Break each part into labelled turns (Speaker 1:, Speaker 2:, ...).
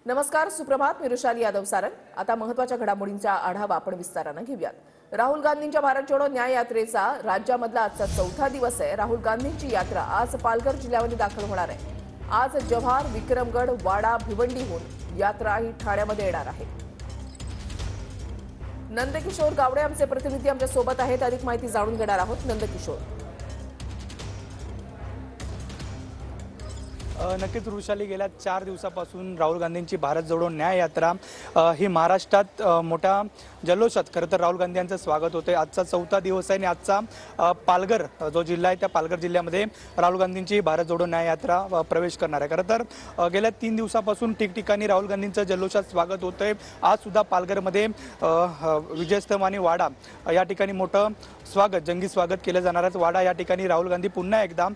Speaker 1: नमस्कार, सुप्रभात. मी रुशाली यादव सारंग. आता महत्त्वाच्या घडामोडींचा आढावा आपण विस्ताराने घेऊयात. राहुल गांधींच्या भारत जोडो न्याय यात्रेचा राज्यामधला आजचा चौथा दिवस आहे. राहुल गांधींची यात्रा आज पालघर जिल्ह्यामध्ये दाखल होणार आहे. आज जव्हार, विक्रमगड, वाडा, भिवंडीहून यात्रा ही ठाण्यामध्ये येणार आहे. नंदकिशोर गावडे आमचे प्रतिनिधी आमच्या सोबत आहेत. अधिक माहिती जाणून घेणार आहोत. नंदकिशोर.
Speaker 2: नक्कीच वृषाली, गेल्या 4 दिवसापासून राहुल गांधींची भारत जोडो न्याय यात्रा ही महाराष्ट्रात मोठ्या जल्लोषात खरं तर राहुल गांधी यांचं स्वागत होते. आजचा चौथा दिवस आहे आणि आजचा पालघर जो जिल्हा आहे त्या पालघर जिल्ह्यामध्ये राहुल गांधींची भारत जोडो न्याय यात्रा प्रवेश करणार आहे. खरं तर गेल्या 3 दिवसापासून ठिकठिकाणी राहुल गांधींचं जल्लोषात स्वागत होतंय. आज सुद्धा पालघरमध्ये विजयस्तंभ आणि वाडा या ठिकाणी मोठं स्वागत, जंगी स्वागत केलं जाणार आहे. वाडा या ठिकाणी राहुल गांधी पुन्हा एकदा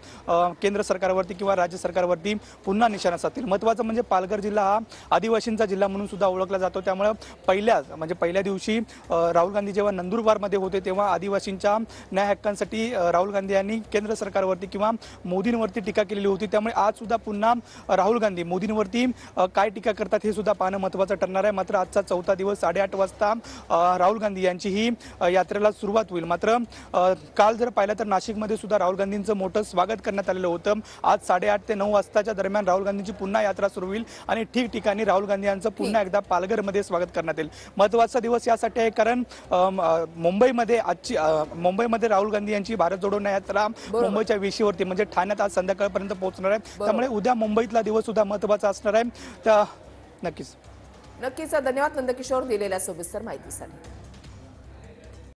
Speaker 2: केंद्र सरकारवरती किंवा राज्य सरकारवरती पुन्हा निशाणा साधतील. महत्त्वाचं म्हणजे पालघर जिल्हा हा आदिवासींचा जिल्हा म्हणून सुद्धा ओळखला जातो. त्यामुळे पहिल्या दिवशी राहुल गांधी जेव्हा नंदुरबारमध्ये होते तेव्हा आदिवासींच्या न्याय हक्कांसाठी राहुल गांधी यांनी केंद्र सरकारवरती किंवा मोदींवरती टीका केलेली होती. त्यामुळे आज सुद्धा पुन्हा राहुल गांधी मोदींवरती काय टीका करतात हे सुद्धा पाहणं महत्त्वाचं ठरणार आहे. मात्र आजचा चौथा दिवस 8:30 वाजता राहुल गांधी यांची ही यात्रेला सुरुवात होईल. मात्र काल जर पाहिलं तर नाशिकमध्ये सुद्धा राहुल गांधींचं मोठं स्वागत करण्यात आलेलं होतं. आज 8:30 ते 9 वाजताच्या दरम्यान राहुल गांधींची पुन्हा यात्रा सुरू होईल आणि ठिकठिकाणी राहुल गांधी यांचं पुन्हा एकदा पालघरमध्ये स्वागत करण्यात येईल. महत्त्वाचा दिवस यासाठी आहे कारण मुंबईमध्ये राहुल गांधी यांची भारत जोडो न्याय यात्रा मुंबईच्या वेशीवरती म्हणजे ठाण्यात आज संध्याकाळपर्यंत पोहोचणार आहे. त्यामुळे उद्या मुंबईतला दिवस सुद्धा महत्त्वाचा असणार आहे. नक्कीच
Speaker 1: धन्यवाद नंदकिशोर दिलेल्या सविस्तर माहितीसाठी.